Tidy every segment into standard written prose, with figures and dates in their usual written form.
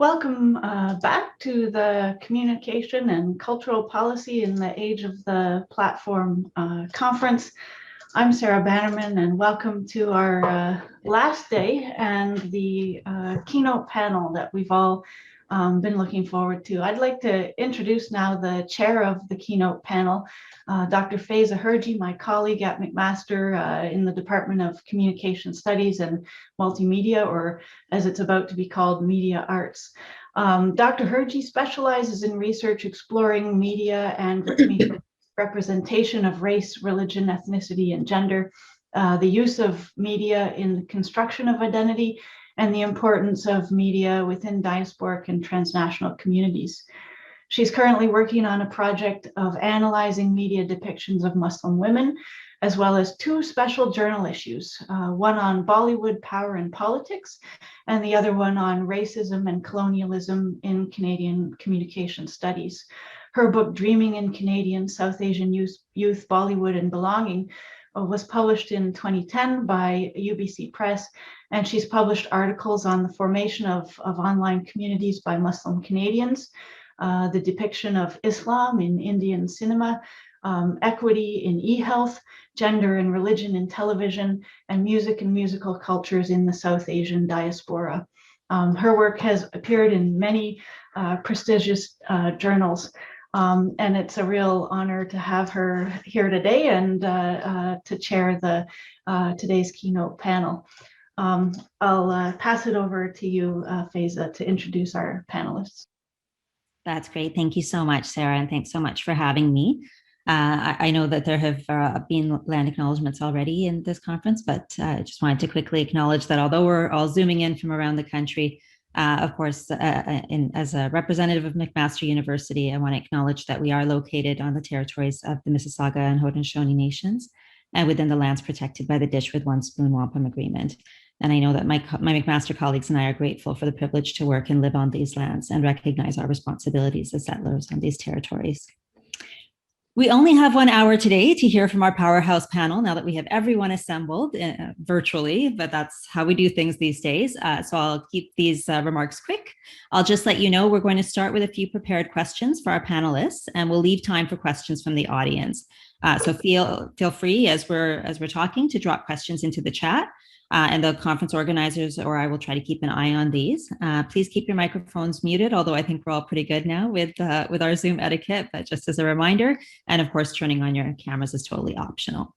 Welcome back to the Communication and Cultural Policy in the Age of the Platform conference. I'm Sarah Bannerman, and welcome to our last day and the keynote panel that we've all been looking forward to. I'd like to introduce now the chair of the keynote panel, Dr. Faiza Herji, my colleague at McMaster in the Department of Communication Studies and Multimedia, or as it's about to be called, Media Arts. Dr. Herji specializes in research exploring media and representation of race, religion, ethnicity, and gender, the use of media in the construction of identity, and the importance of media within diasporic and transnational communities. She's currently working on a project of analyzing media depictions of Muslim women, as well as two special journal issues, one on Bollywood power and politics, and the other one on racism and colonialism in Canadian communication studies. Her book, Dreaming in Canadian South Asian Youth, Bollywood and Belonging, was published in 2010 by UBC Press, and she's published articles on the formation of online communities by Muslim Canadians, the depiction of Islam in Indian cinema, equity in e-health, gender and religion in television, and music and musical cultures in the South Asian diaspora. Her work has appeared in many prestigious journals, and it's a real honor to have her here today and to chair the today's keynote panel. I'll pass it over to you, Faiza, to introduce our panelists. That's great. Thank you so much, Sarah, and thanks so much for having me. I know that there have been land acknowledgements already in this conference, but I just wanted to quickly acknowledge that although we're all zooming in from around the country, of course, as a representative of McMaster University, I want to acknowledge that we are located on the territories of the Mississauga and Haudenosaunee Nations and within the lands protected by the Dish with One Spoon Wampum Agreement. And I know that my McMaster colleagues and I are grateful for the privilege to work and live on these lands and recognize our responsibilities as settlers on these territories. We only have 1 hour today to hear from our powerhouse panel now that we have everyone assembled virtually, but that's how we do things these days. So I'll keep these remarks quick. I'll just let you know we're going to start with a few prepared questions for our panelists, and we'll leave time for questions from the audience. So feel free as we're talking to drop questions into the chat. And the conference organizers or I will try to keep an eye on these. Please keep your microphones muted, although I think we're all pretty good now with our Zoom etiquette, but just as a reminder, and of course, turning on your cameras is totally optional.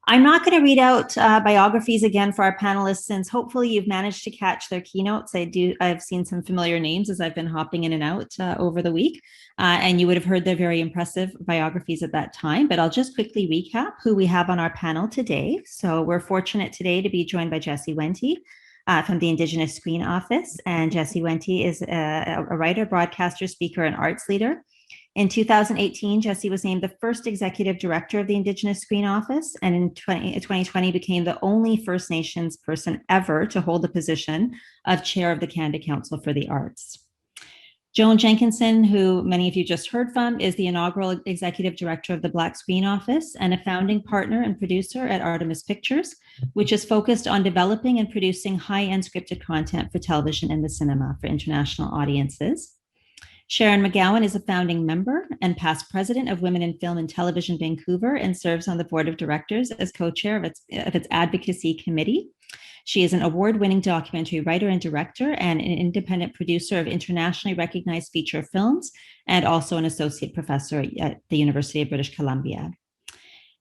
I'm not going to read out biographies again for our panelists, since hopefully you've managed to catch their keynotes. I've seen some familiar names as I've been hopping in and out over the week, and you would have heard their very impressive biographies at that time, but I'll just quickly recap who we have on our panel today. So we're fortunate today to be joined by Jessie Wente from the Indigenous Screen Office, and Jessie Wente is a writer, broadcaster, speaker, and arts leader. In 2018, Jessie was named the first executive director of the Indigenous Screen Office, and in 2020 became the only First Nations person ever to hold the position of chair of the Canada Council for the Arts. Joan Jenkinson, who many of you just heard from, is the inaugural executive director of the Black Screen Office and a founding partner and producer at Artemis Pictures, which is focused on developing and producing high-end scripted content for television and the cinema for international audiences. Sharon McGowan is a founding member and past president of Women in Film and Television Vancouver and serves on the board of directors as co-chair of its advocacy committee. She is an award-winning documentary writer and director and an independent producer of internationally recognized feature films, and also an associate professor at the University of British Columbia.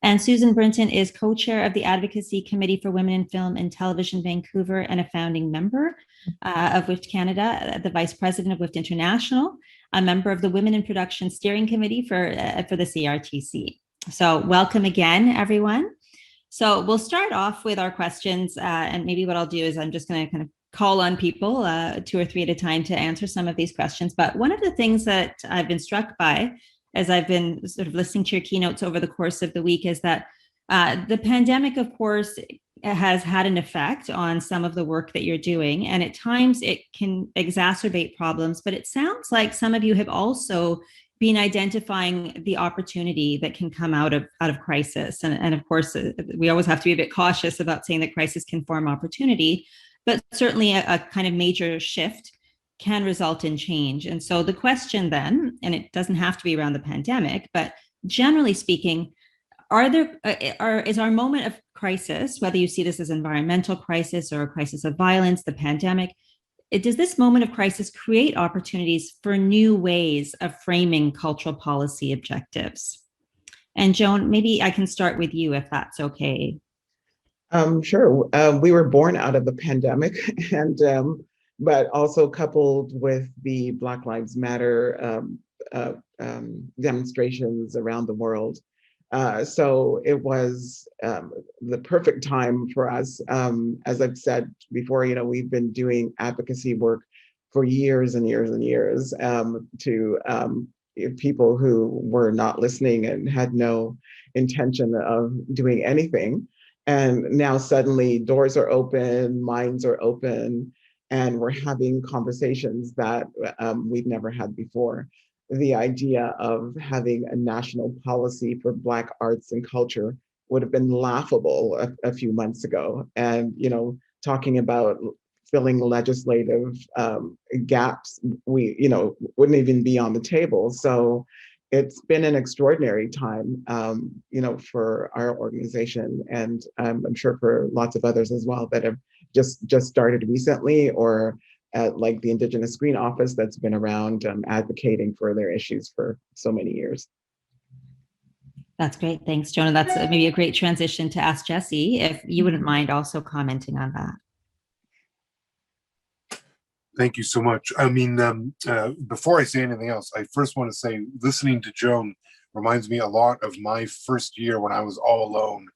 And Susan Brinton is co-chair of the Advocacy Committee for Women in Film and Television Vancouver and a founding member of WIFT Canada, the vice president of WIFT International, a member of the Women in Production Steering Committee for the CRTC. So welcome again, everyone. So we'll start off with our questions, and maybe what I'll do is I'm just going to kind of call on people 2 or 3 at a time to answer some of these questions. But one of the things that I've been struck by as I've been sort of listening to your keynotes over the course of the week is that the pandemic, of course, has had an effect on some of the work that you're doing, and at times it can exacerbate problems, but it sounds like some of you have also been identifying the opportunity that can come out of crisis. And of course, we always have to be a bit cautious about saying that crisis can form opportunity, but certainly a kind of major shift can result in change. And so the question then, and it doesn't have to be around the pandemic, but generally speaking, is our moment of crisis, whether you see this as environmental crisis or a crisis of violence, the pandemic, does this moment of crisis create opportunities for new ways of framing cultural policy objectives? And Joan, maybe I can start with you if that's okay. Sure. We were born out of the pandemic, and but also coupled with the Black Lives Matter demonstrations around the world. So it was the perfect time for us. As I've said before, we've been doing advocacy work for years and years and years to people who were not listening and had no intention of doing anything. And now suddenly doors are open, minds are open, and we're having conversations that we've never had before. The idea of having a national policy for Black arts and culture would have been laughable a few months ago. And, talking about filling legislative gaps, we, wouldn't even be on the table. So it's been an extraordinary time, for our organization, and I'm sure for lots of others as well that have just started recently, or like the Indigenous Screen Office that's been around advocating for their issues for so many years. That's great. Thanks, Jonah. That's maybe a great transition to ask Jesse if you wouldn't mind also commenting on that. Thank you so much. I mean, before I say anything else, I first want to say listening to Joan reminds me a lot of my first year when I was all alone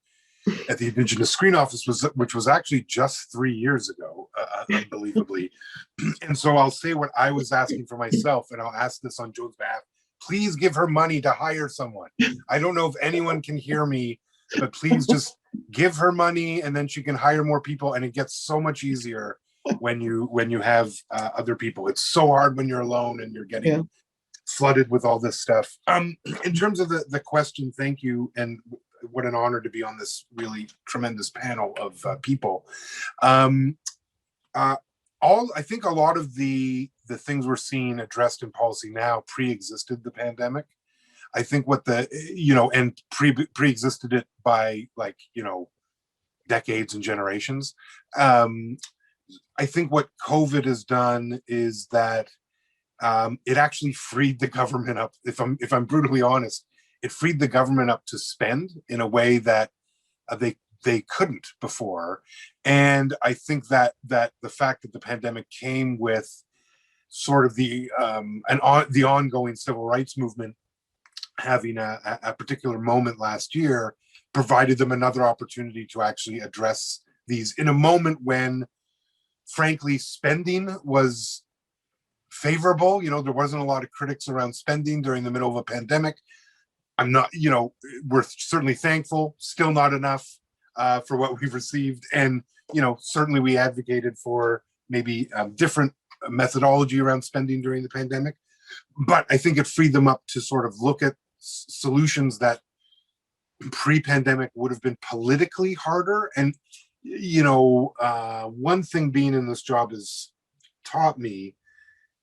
at the Indigenous Screen Office, which was actually just 3 years ago, unbelievably. And so I'll say what I was asking for myself, and I'll ask this on Joan's behalf. Please give her money to hire someone. I don't know if anyone can hear me, but please just give her money, and then she can hire more people, and it gets so much easier when you have other people. It's so hard when you're alone and you're getting flooded with all this stuff. In terms of the question, thank you, and what an honor to be on this really tremendous panel of people. I think a lot of the things we're seeing addressed in policy now pre-existed the pandemic. I think what and pre-existed it by decades and generations. I think what COVID has done is that it actually freed the government up. If I'm brutally honest, it freed the government up to spend in a way that they couldn't before. And I think that the fact that the pandemic came with sort of the ongoing civil rights movement having a particular moment last year provided them another opportunity to actually address these in a moment when, frankly, spending was favorable. There wasn't a lot of critics around spending during the middle of a pandemic. I'm not, we're certainly thankful, still not enough for what we've received. And, certainly we advocated for maybe different methodology around spending during the pandemic. But I think it freed them up to sort of look at solutions that pre-pandemic would have been politically harder. And, one thing being in this job has taught me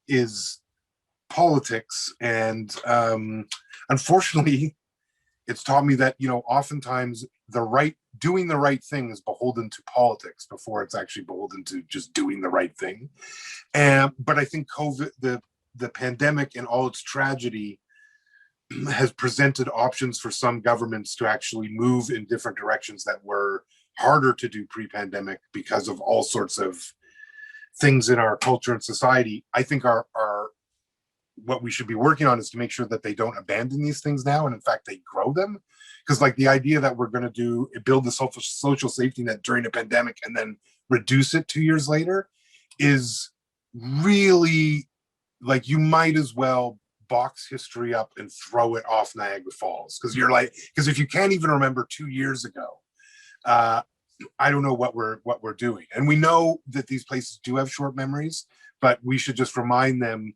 is politics. And unfortunately, it's taught me that, oftentimes doing the right thing is beholden to politics before it's actually beholden to just doing the right thing. But I think COVID, the pandemic and all its tragedy has presented options for some governments to actually move in different directions that were harder to do pre-pandemic because of all sorts of things in our culture and society. I think our what we should be working on is to make sure that they don't abandon these things now, and in fact they grow them. Because the idea that we're going to build the social safety net during a pandemic and then reduce it 2 years later is really you might as well box history up and throw it off Niagara Falls. Because if you can't even remember 2 years ago, I don't know what we're doing. And we know that these places do have short memories, but we should just remind them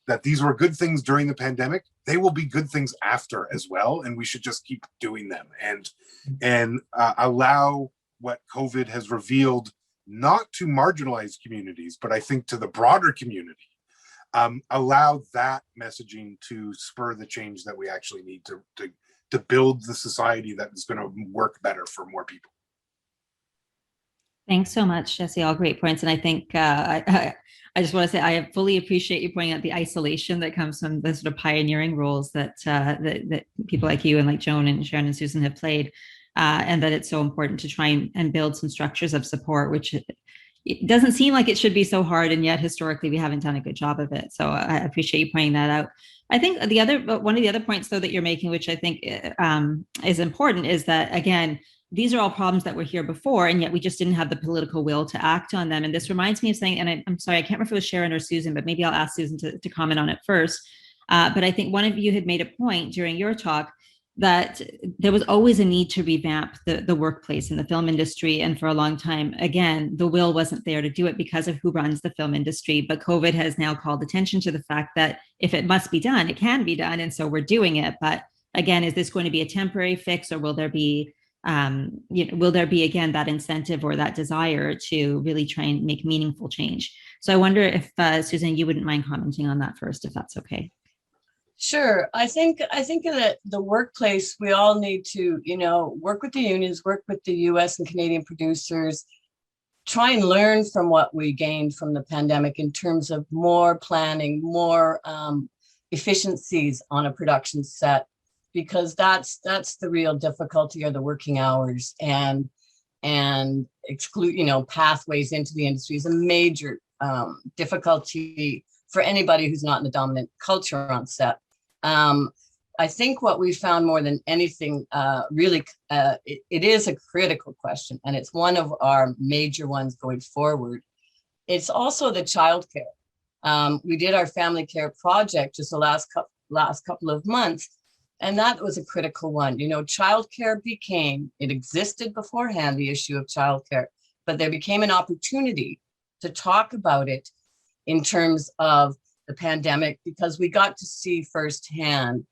that these were good things during the pandemic. They will be good things after as well, and we should just keep doing them and allow what COVID has revealed, not to marginalized communities, but I think to the broader community, allow that messaging to spur the change that we actually need to build the society that is going to work better for more people. Thanks so much, Jesse. All great points. And I think I just want to say I fully appreciate you pointing out the isolation that comes from the sort of pioneering roles that people like you and like Joan and Sharon and Susan have played, and that it's so important to try and build some structures of support, which it doesn't seem like it should be so hard, and yet historically we haven't done a good job of it. So I appreciate you pointing that out. I think one of the other points though that you're making, which I think is important, is that again, these are all problems that were here before, and yet we just didn't have the political will to act on them. And this reminds me of saying, and I'm sorry, I can't remember if it was Sharon or Susan, but maybe I'll ask Susan to comment on it first. But I think one of you had made a point during your talk that there was always a need to revamp the workplace in the film industry. And for a long time, again, the will wasn't there to do it because of who runs the film industry. But COVID has now called attention to the fact that if it must be done, it can be done. And so we're doing it. But again, is this going to be a temporary fix, or will there be again that incentive or that desire to really try and make meaningful change? So I wonder if Susan, you wouldn't mind commenting on that first, if that's okay. Sure. I think that the workplace, we all need to, work with the unions, work with the US and Canadian producers, try and learn from what we gained from the pandemic in terms of more planning, more efficiencies on a production set, because that's the real difficulty, are the working hours, and exclude, pathways into the industry is a major difficulty for anybody who's not in the dominant culture on set. I think what we found more than anything, really, it is a critical question, and it's one of our major ones going forward. It's also the childcare. We did our family care project just the last couple of months, and that was a critical one. Childcare it existed beforehand, the issue of childcare, but there became an opportunity to talk about it in terms of the pandemic, because we got to see firsthand,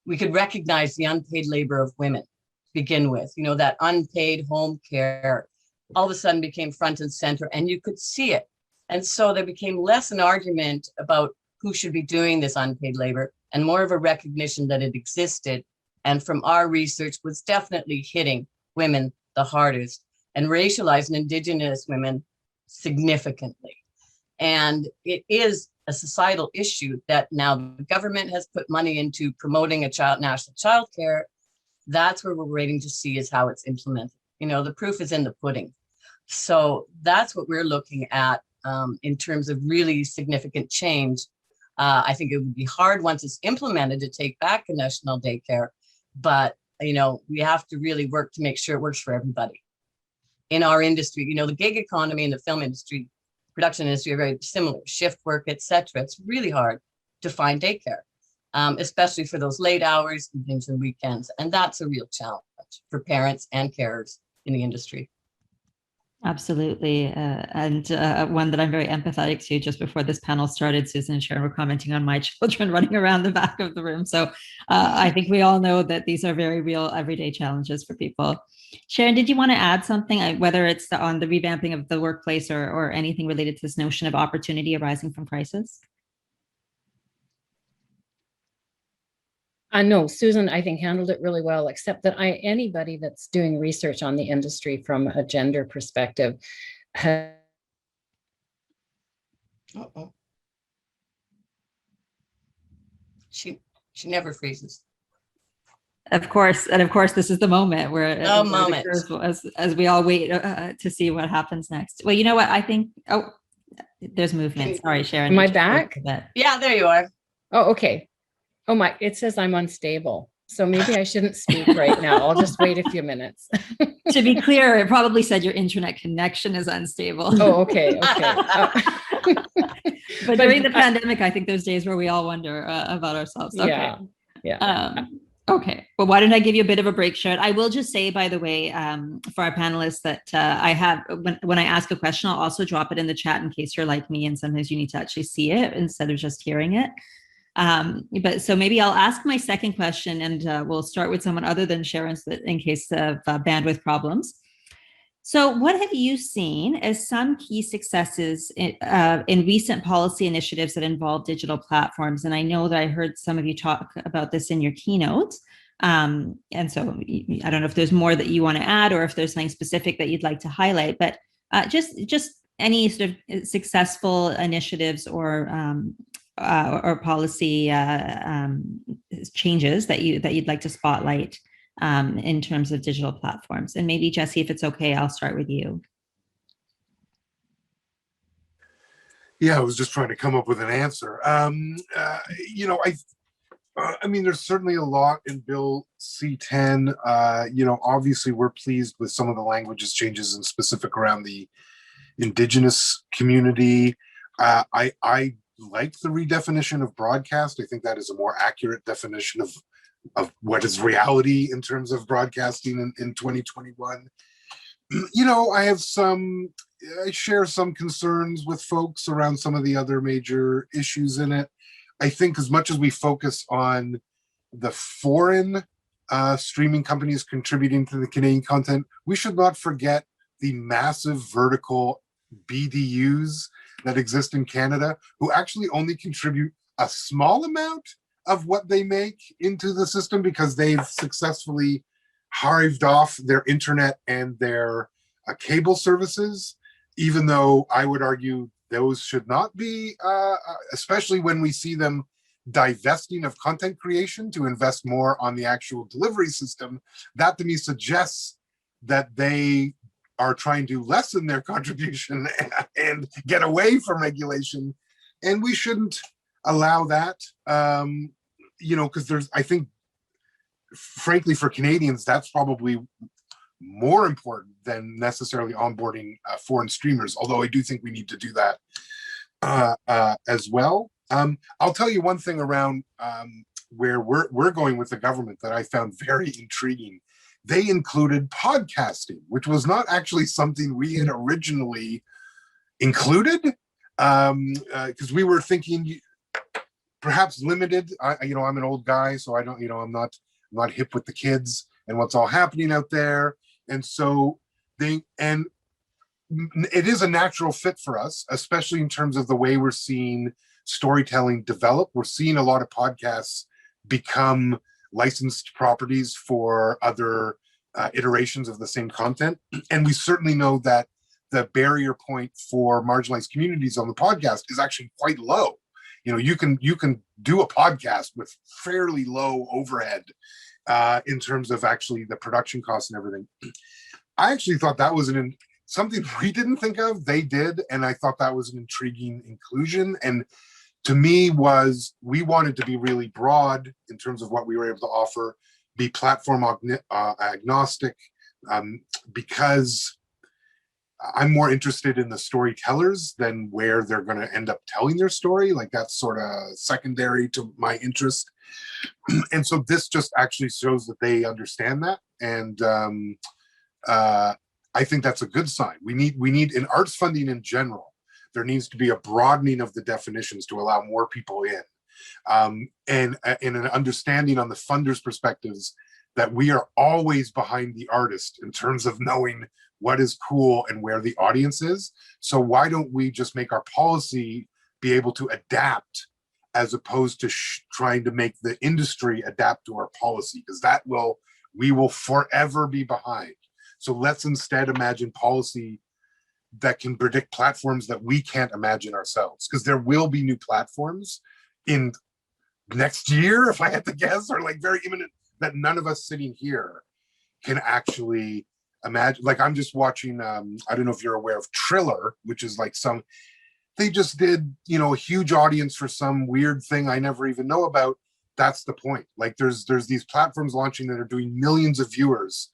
we could recognize the unpaid labor of women to begin with. That unpaid home care all of a sudden became front and center, and you could see it. And so there became less an argument about who should be doing this unpaid labor, and more of a recognition that it existed. And from our research, was definitely hitting women the hardest, and racialized and Indigenous women significantly. And it is a societal issue that now the government has put money into promoting national child care. That's where we're waiting to see is how it's implemented. The proof is in the pudding. So that's what we're looking at in terms of really significant change. I think it would be hard once it's implemented to take back a national daycare, but we have to really work to make sure it works for everybody in our industry. The gig economy and the film industry, production industry are very similar, shift work, etc. It's really hard to find daycare, especially for those late hours, evenings and weekends. And that's a real challenge for parents and carers in the industry. Absolutely. And one that I'm very empathetic to. Just before this panel started, Susan and Sharon were commenting on my children running around the back of the room. So I think we all know that these are very real everyday challenges for people. Sharon, did you want to add something, whether it's on the revamping of the workplace or anything related to this notion of opportunity arising from crisis? No, Susan, I think, handled it really well, except that anybody that's doing research on the industry from a gender perspective She never freezes. Of course, and of course, this is the moment where as we all wait to see what happens next. Well, you know what? I think, there's movement. Sorry, Sharon. Am I back? Yeah, there you are. Oh, okay. Oh my, it says I'm unstable. So maybe I shouldn't speak right now. I'll just wait a few minutes. To be clear, it probably said your internet connection is unstable. Oh, okay. But during the pandemic, I think there's days where we all wonder about ourselves. Okay. Yeah. Okay. Well, why don't I give you a bit of a break, Sharon? I will just say, by the way, for our panelists that I have, when I ask a question, I'll also drop it in the chat in case you're like me and sometimes you need to actually see it instead of just hearing it. But so maybe I'll ask my second question, and we'll start with someone other than Sharon in case of bandwidth problems. So, what have you seen as some key successes in recent policy initiatives that involve digital platforms? And I know that I heard some of you talk about this in your keynote. And so I don't know if there's more that you want to add or if there's something specific that you'd like to highlight, but just any sort of successful initiatives or policy changes that you'd like to spotlight in terms of digital platforms. And maybe Jesse, if it's okay, I'll start with you. Yeah, I was just trying to come up with an answer. You know, I mean, there's certainly a lot in Bill C-10. You know, obviously, we're pleased with some of the languages changes in specific around the Indigenous community. I like the redefinition of broadcast. I think that is a more accurate definition of what is reality in terms of broadcasting in 2021. You know, I share some concerns with folks around some of the other major issues in it. I think as much as we focus on the foreign streaming companies contributing to the Canadian content, we should not forget the massive vertical BDUs that exist in Canada, who actually only contribute a small amount of what they make into the system because they've successfully hived off their internet and their cable services, even though I would argue those should not be, especially when we see them divesting of content creation to invest more on the actual delivery system. That to me suggests that they are trying to lessen their contribution and get away from regulation. And we shouldn't allow that, you know, because I think, frankly, for Canadians, that's probably more important than necessarily onboarding foreign streamers, although I do think we need to do that as well. I'll tell you one thing around where we're going with the government that I found very intriguing. They included podcasting, which was not actually something we had originally included, because we were thinking perhaps limited. You know, I'm an old guy, so I don't, you know, I'm not hip with the kids and what's all happening out there. And so it is a natural fit for us, especially in terms of the way we're seeing storytelling develop. We're seeing a lot of podcasts become licensed properties for other iterations of the same content. And we certainly know that the barrier point for marginalized communities on the podcast is actually quite low. You know, you can do a podcast with fairly low overhead in terms of actually the production costs and everything. I actually thought that was something we didn't think of. They did, and I thought that was an intriguing inclusion. And to me, we wanted to be really broad in terms of what we were able to offer, be platform agnostic, because I'm more interested in the storytellers than where they're going to end up telling their story. Like, that's sort of secondary to my interest. And so this just actually shows that they understand that. And I think that's a good sign. We need in arts funding in general, there needs to be a broadening of the definitions to allow more people in. And an understanding on the funders' perspectives that we are always behind the artist in terms of knowing what is cool and where the audience is. So why don't we just make our policy be able to adapt as opposed to trying to make the industry adapt to our policy? Because we will forever be behind. So let's instead imagine policy that can predict platforms that we can't imagine ourselves, because there will be new platforms in next year, if I had to guess, or like very imminent, that none of us sitting here can actually imagine. Like, I'm just watching, I don't know if you're aware of Triller, which is like they just did, you know, a huge audience for some weird thing I never even know about. That's the point. Like, there's these platforms launching that are doing millions of viewers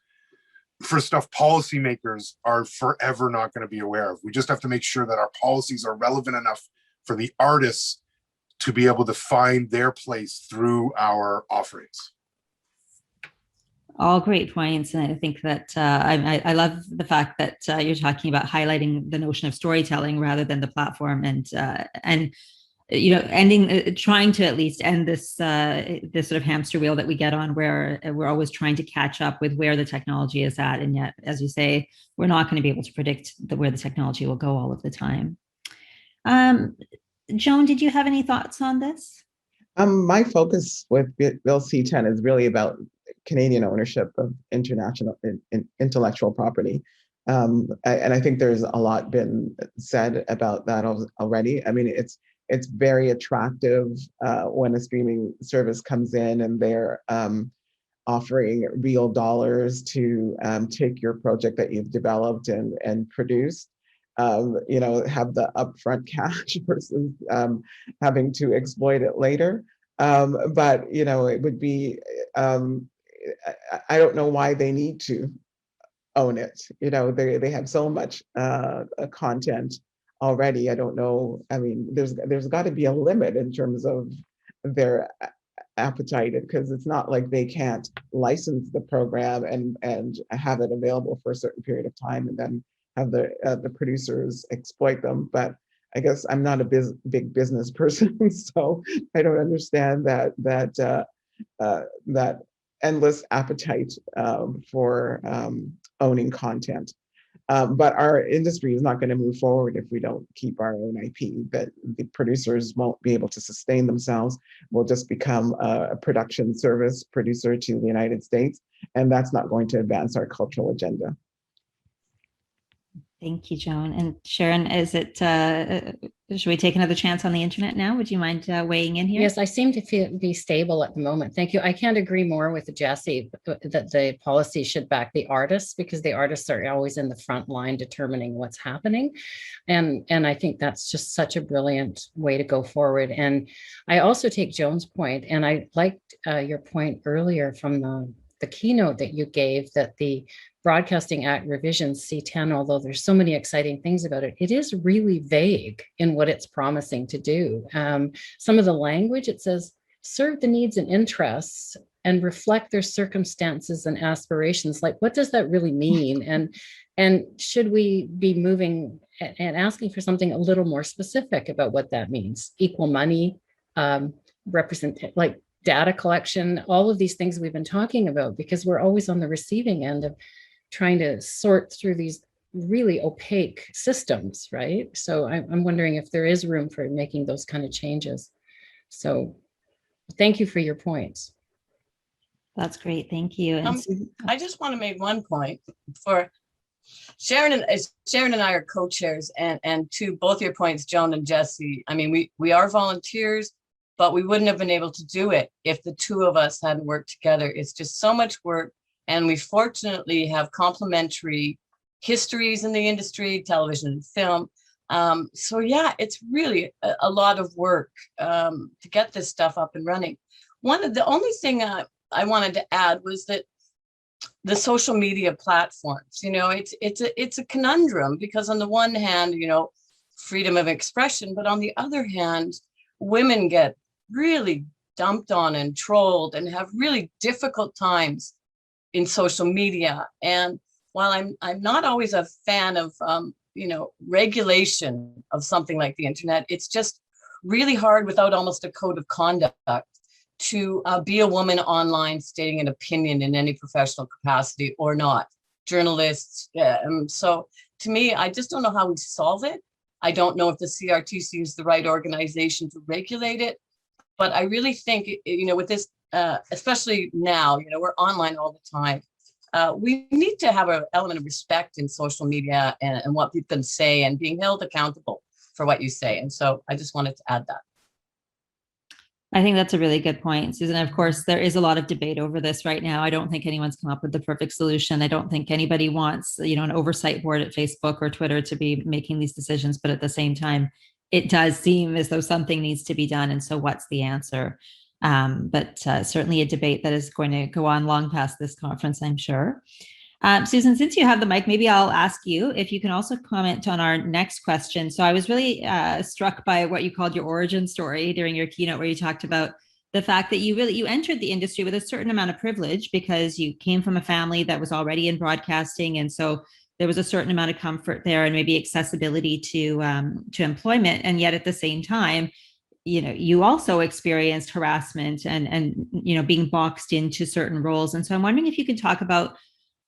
for stuff policymakers are forever not going to be aware of. We just have to make sure that our policies are relevant enough for the artists to be able to find their place through our offerings. All great points. And I think that I love the fact that you're talking about highlighting the notion of storytelling rather than the platform. And ending, trying to at least end this this sort of hamster wheel that we get on, where we're always trying to catch up with where the technology is at, and yet, as you say, we're not going to be able to predict where the technology will go all of the time. Joan, did you have any thoughts on this? My focus with Bill C-10 is really about Canadian ownership of international intellectual property. And I think there's a lot been said about that already. I mean, it's very attractive when a streaming service comes in and they're offering real dollars to take your project that you've developed and produced. Have the upfront cash versus having to exploit it later. But it would be, I don't know why they need to own it. They have so much content already. I don't know. I mean, there's got to be a limit in terms of their appetite, because it's not like they can't license the program and have it available for a certain period of time and then have the producers exploit them. But I guess I'm not a big business person, so I don't understand that endless appetite for owning content. But our industry is not going to move forward if we don't keep our own IP. That the producers won't be able to sustain themselves. We'll just become a production service producer to the United States, and that's not going to advance our cultural agenda. Thank you, Joan. And Sharon, should we take another chance on the internet now? Would you mind weighing in here? Yes, I seem to be stable at the moment. Thank you. I can't agree more with Jesse that the policy should back the artists, because the artists are always in the front line determining what's happening. And I think that's just such a brilliant way to go forward. And I also take Joan's point, and I liked your point earlier from the keynote that you gave, that the Broadcasting Act revision C-10, although there's so many exciting things about it, it is really vague in what it's promising to do. Some of the language, it says, serve the needs and interests and reflect their circumstances and aspirations. Like, what does that really mean? And should we be moving and asking for something a little more specific about what that means? Equal money, like data collection, all of these things we've been talking about, because we're always on the receiving end of trying to sort through these really opaque systems, right? So I'm wondering if there is room for making those kind of changes. So thank you for your points. That's great. Thank you. And I just want to make one point for Sharon and I are co-chairs, and to both your points, Joan and Jesse, I mean, we are volunteers, but we wouldn't have been able to do it if the two of us hadn't worked together. It's just so much work. And we fortunately have complementary histories in the industry, television and film. So yeah, it's really a lot of work to get this stuff up and running. The only thing I wanted to add was that the social media platforms, it's a conundrum, because on the one hand, freedom of expression, but on the other hand, women get really dumped on and trolled and have really difficult times in social media. And while I'm not always a fan of regulation of something like the internet, it's just really hard without almost a code of conduct to be a woman online stating an opinion in any professional capacity or not. Journalists. So to me, I just don't know how we solve it. I don't know if the CRTC is the right organization to regulate it, but I really think, with this, especially now, we're online all the time. We need to have an element of respect in social media and what people can say, and being held accountable for what you say. And so I just wanted to add that. I think that's a really good point, Susan. Of course, there is a lot of debate over this right now. I don't think anyone's come up with the perfect solution. I don't think anybody wants, an oversight board at Facebook or Twitter to be making these decisions. But at the same time, it does seem as though something needs to be done. And so what's the answer? But certainly a debate that is going to go on long past this conference, I'm sure. Susan, since you have the mic, maybe I'll ask you if you can also comment on our next question. So I was really struck by what you called your origin story during your keynote, where you talked about the fact that you entered the industry with a certain amount of privilege because you came from a family that was already in broadcasting. And so there was a certain amount of comfort there and maybe accessibility to employment. And yet at the same time, you also experienced harassment and being boxed into certain roles. And so I'm wondering if you can talk about,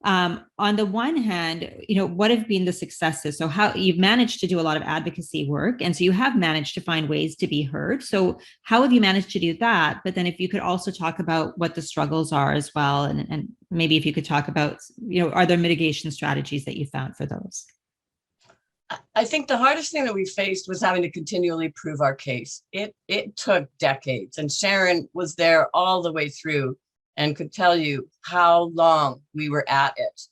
on the one hand, what have been the successes? So how you've managed to do a lot of advocacy work, and so you have managed to find ways to be heard. So how have you managed to do that? But then if you could also talk about what the struggles are as well, and maybe if you could talk about, are there mitigation strategies that you found for those? I think the hardest thing that we faced was having to continually prove our case. It took decades, and Sharon was there all the way through and could tell you how long we were at it.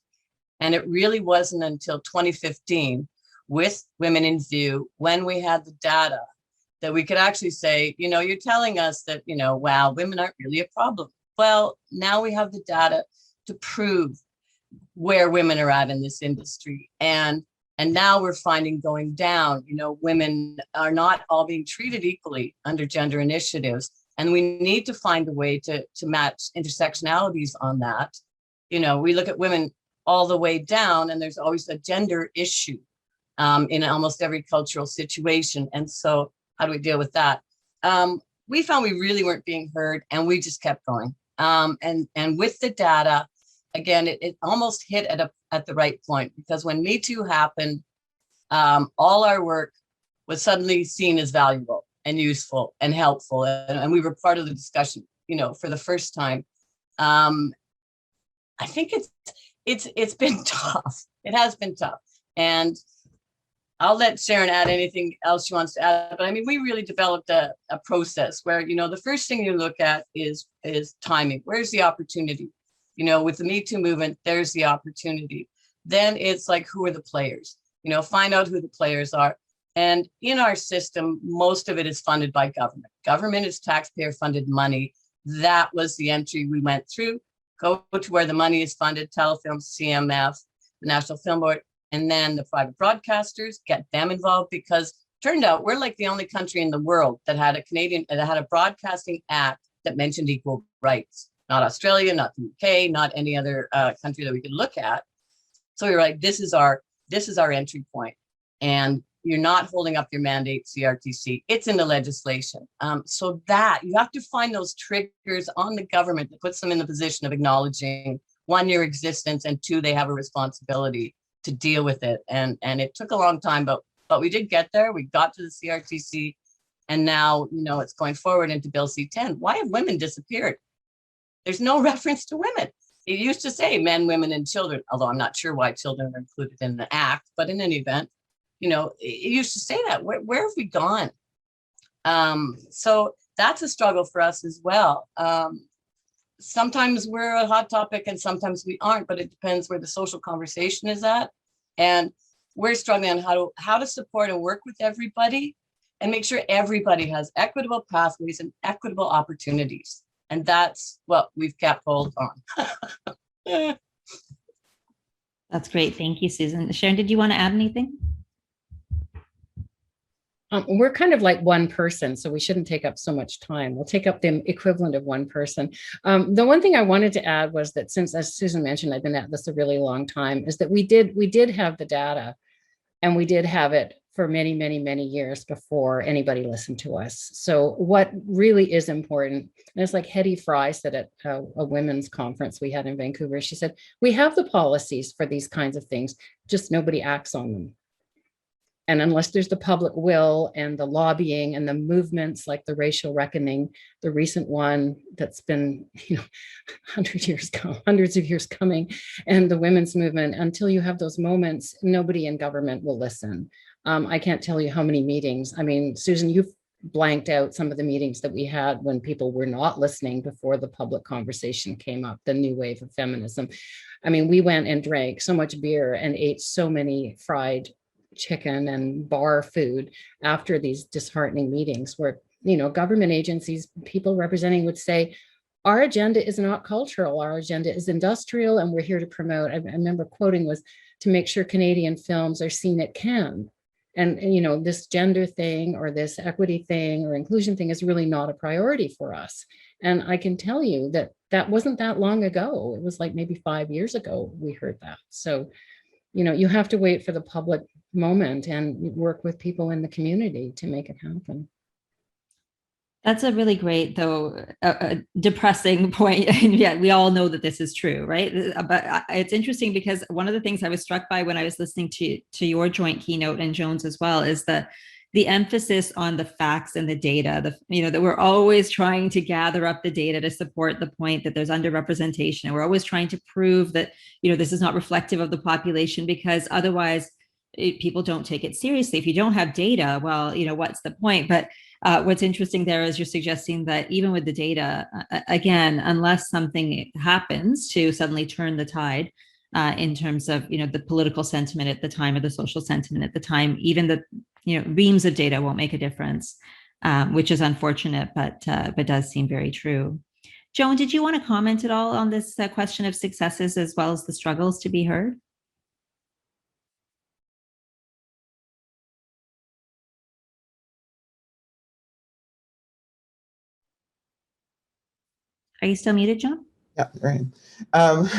And it really wasn't until 2015 with Women in View, when we had the data, that we could actually say, you're telling us that, wow, women aren't really a problem. Well, now we have the data to prove where women are at in this industry. And now we're finding going down, women are not all being treated equally under gender initiatives. And we need to find a way to match intersectionalities on that. We look at women all the way down, and there's always a gender issue in almost every cultural situation. And so how do we deal with that? We found we really weren't being heard, and we just kept going. And with the data, again, it almost hit at the right point, because when Me Too happened, all our work was suddenly seen as valuable and useful and helpful, and we were part of the discussion, for the first time. I think it's been tough. It has been tough, and I'll let Sharon add anything else she wants to add. But I mean, we really developed a process where, the first thing you look at is timing. Where's the opportunity? With the Me Too movement, there's the opportunity. Then it's like, who are the players? Find out who the players are. And in our system, most of it is funded by government. Government is taxpayer funded money. That was the entry we went through. Go to where the money is funded, Telefilm, CMF, the National Film Board, and then the private broadcasters, get them involved, because turned out we're like the only country in the world that had a broadcasting act that mentioned equal rights. Not Australia, not the UK, not any other country that we could look at. So we were like, this is our entry point. And you're not holding up your mandate, CRTC. It's in the legislation. So that you have to find those triggers on the government that puts them in the position of acknowledging, one, your existence, and two, they have a responsibility to deal with it. And it took a long time, but we did get there. We got to the CRTC, and now, it's going forward into Bill C-10. Why have women disappeared? There's no reference to women. It used to say men, women, and children, although I'm not sure why children are included in the act, but in any event, it used to say that. Where have we gone? So that's a struggle for us as well. Sometimes we're a hot topic and sometimes we aren't, but it depends where the social conversation is at. And we're struggling on how to support and work with everybody and make sure everybody has equitable pathways and equitable opportunities. And that's what we've kept hold on. That's great. Thank you, Susan. Sharon, did you want to add anything? We're kind of like one person, so we shouldn't take up so much time. We'll take up the equivalent of one person. The one thing I wanted to add was that, since, as Susan mentioned, I've been at this a really long time, is that we did have the data, and we did have it for many, many, many years before anybody listened to us. So what really is important, and it's like Hetty Fry said at a women's conference we had in Vancouver, she said, we have the policies for these kinds of things, just nobody acts on them. And unless there's the public will and the lobbying and the movements like the Racial Reckoning, the recent one that's been, hundreds of years coming, and the women's movement, until you have those moments, nobody in government will listen. I can't tell you how many meetings. I mean, Susan, you've blanked out some of the meetings that we had when people were not listening before the public conversation came up, the new wave of feminism. I mean, we went and drank so much beer and ate so many fried chicken and bar food after these disheartening meetings where, government agencies, people representing would say, our agenda is not cultural, our agenda is industrial, and we're here to promote, I remember quoting was, to make sure Canadian films are seen at Cannes. And, this gender thing or this equity thing or inclusion thing is really not a priority for us. And I can tell you that wasn't that long ago. It was like maybe 5 years ago we heard that. So, you have to wait for the public moment and work with people in the community to make it happen. That's a really great, though, depressing point. And yet we all know that this is true, right? But it's interesting because one of the things I was struck by when I was listening to your joint keynote and Joan's as well is the emphasis on the facts and the data, that we're always trying to gather up the data to support the point that there's underrepresentation. And we're always trying to prove that, this is not reflective of the population, because otherwise people don't take it seriously. If you don't have data, well, what's the point? But what's interesting there is you're suggesting that even with the data, again, unless something happens to suddenly turn the tide, in terms of the political sentiment at the time or the social sentiment at the time, even the reams of data won't make a difference, which is unfortunate, but does seem very true. Joan, did you want to comment at all on this question of successes as well as the struggles to be heard? Are you still muted, Joan? Yeah, right.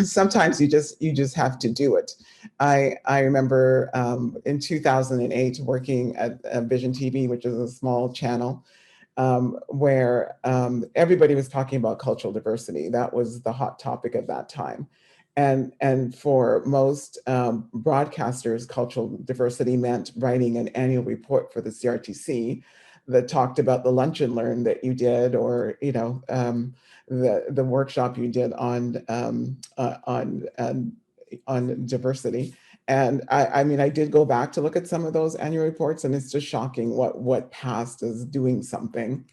Sometimes you just have to do it. I remember in 2008 working at Vision TV, which is a small channel, where everybody was talking about cultural diversity. That was the hot topic at that time. And for most broadcasters, cultural diversity meant writing an annual report for the CRTC that talked about the lunch and learn that you did, or the workshop you did on diversity. And I mean, I did go back to look at some of those annual reports, and it's just shocking what passed as doing something.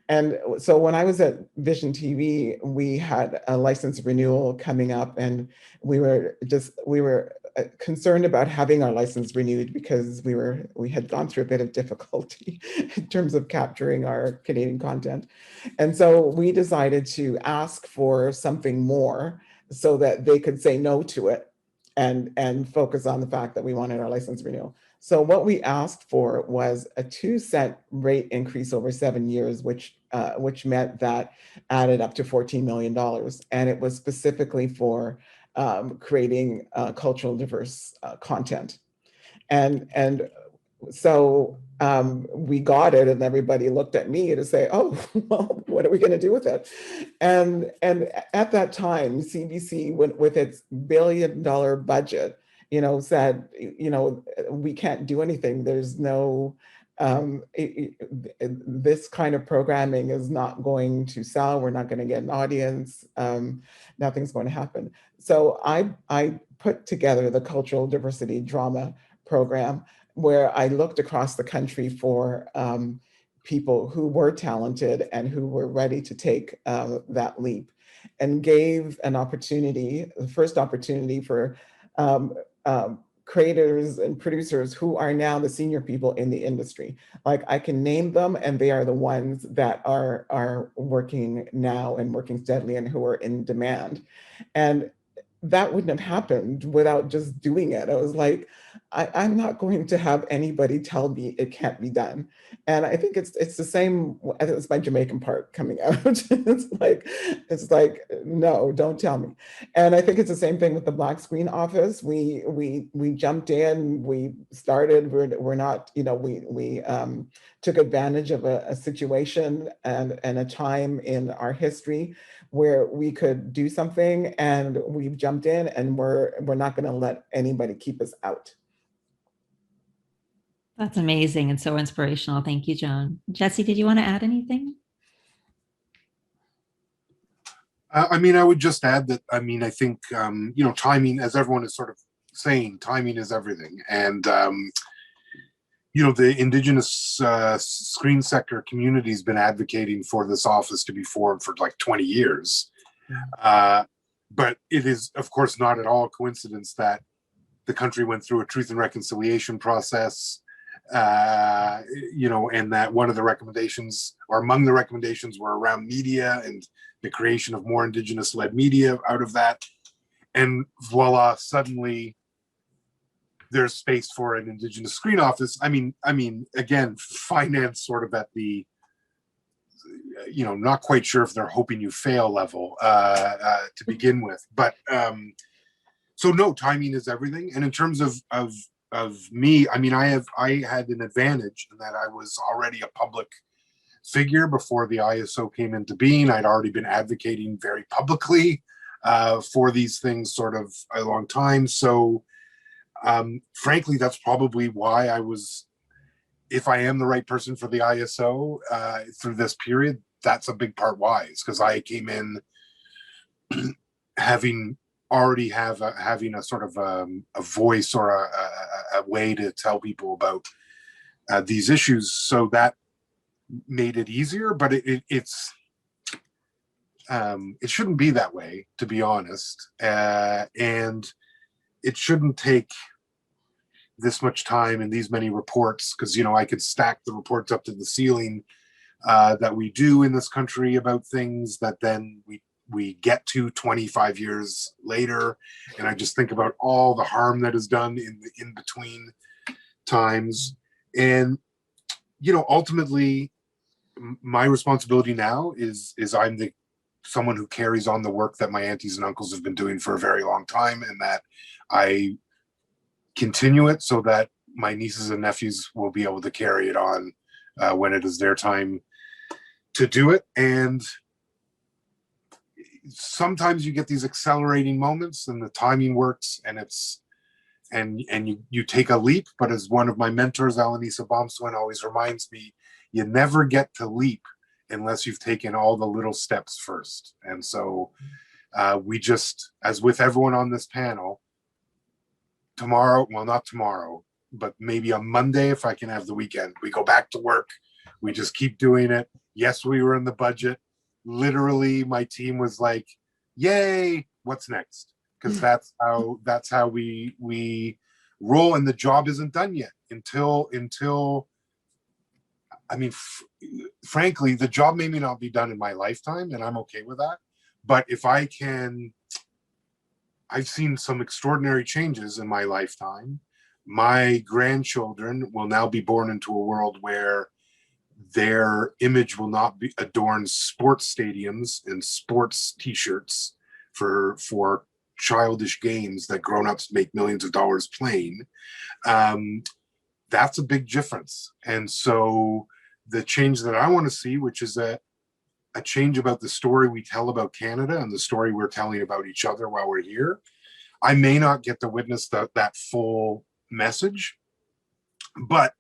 And so when I was at Vision TV, we had a license renewal coming up, and we were concerned about having our license renewed because we had gone through a bit of difficulty in terms of capturing our Canadian content. And so we decided to ask for something more so that they could say no to it and focus on the fact that we wanted our license renewal. So what we asked for was a 2-cent rate increase over 7 years, which meant that added up to $14 million. And it was specifically for creating cultural diverse content. And so we got it, and everybody looked at me to say, oh, well, what are we going to do with it? And at that time, CBC went with its $1 billion budget, said, we can't do anything. There's no, this kind of programming is not going to sell. We're not going to get an audience. Nothing's going to happen. So I put together the Cultural Diversity Drama Program, where I looked across the country for people who were talented and who were ready to take that leap, and gave an opportunity, the first opportunity for creators and producers who are now the senior people in the industry. Like, I can name them, and they are the ones that are working now and working steadily and who are in demand. And that wouldn't have happened without just doing it. I was like, I'm not going to have anybody tell me it can't be done. And I think it's the same. I think it's my Jamaican part coming out. it's like, no, don't tell me. And I think it's the same thing with the Black Screen Office. We jumped in, we started. We're not, we took advantage of a situation and a time in our history where we could do something, and we've jumped in, and we're not going to let anybody keep us out. That's amazing and so inspirational. Thank you, Joan. Jesse, did you want to add anything? I would just add that, I think, timing, as everyone is sort of saying, timing is everything. And, the Indigenous screen sector community has been advocating for this office to be formed for like 20 years. But it is, of course, not at all a coincidence that the country went through a truth and reconciliation process, and that one of the recommendations, or among the recommendations, were around media and the creation of more Indigenous-led media out of that. And voila, suddenly there's space for an Indigenous Screen Office. Again, finance sort of at the, not quite sure if they're hoping you fail level to begin with. But so no, timing is everything. And in terms of me, I had an advantage in that I was already a public figure before the ISO came into being. I'd already been advocating very publicly for these things sort of a long time. So frankly, that's probably why I was, if I am the right person for the ISO through this period, that's a big part why. It's because I came in having already having a sort of a voice or a way to tell people about these issues. So that made it easier, but it's it shouldn't be that way, to be honest. And it shouldn't take this much time and these many reports, because, you know, I could stack the reports up to the ceiling that we do in this country about things that then we get to 25 years later. And I just think about all the harm that is done in between times. And, you know, ultimately, my responsibility now is I'm someone who carries on the work that my aunties and uncles have been doing for a very long time, and that I continue it so that my nieces and nephews will be able to carry it on when it is their time to do it. And sometimes you get these accelerating moments and the timing works, and it's and you take a leap. But as one of my mentors, Alanisa Baumswin, always reminds me, you never get to leap unless you've taken all the little steps first. And so we just, as with everyone on this panel, tomorrow, well, not tomorrow, but maybe on Monday, if I can have the weekend, we go back to work. We just keep doing it. Yes, we were in the budget. Literally, my team was like, yay, what's next? Because that's how we roll, and the job isn't done yet until I mean, frankly, the job may not be done in my lifetime, and I'm okay with that. But if I can, I've seen some extraordinary changes in my lifetime. My grandchildren will now be born into a world where their image will not be adorn sports stadiums and sports t-shirts for childish games that grown-ups make millions of dollars playing. That's a big difference. And so the change that I want to see, which is a change about the story we tell about Canada and the story we're telling about each other while we're here. I may not get to witness that full message, but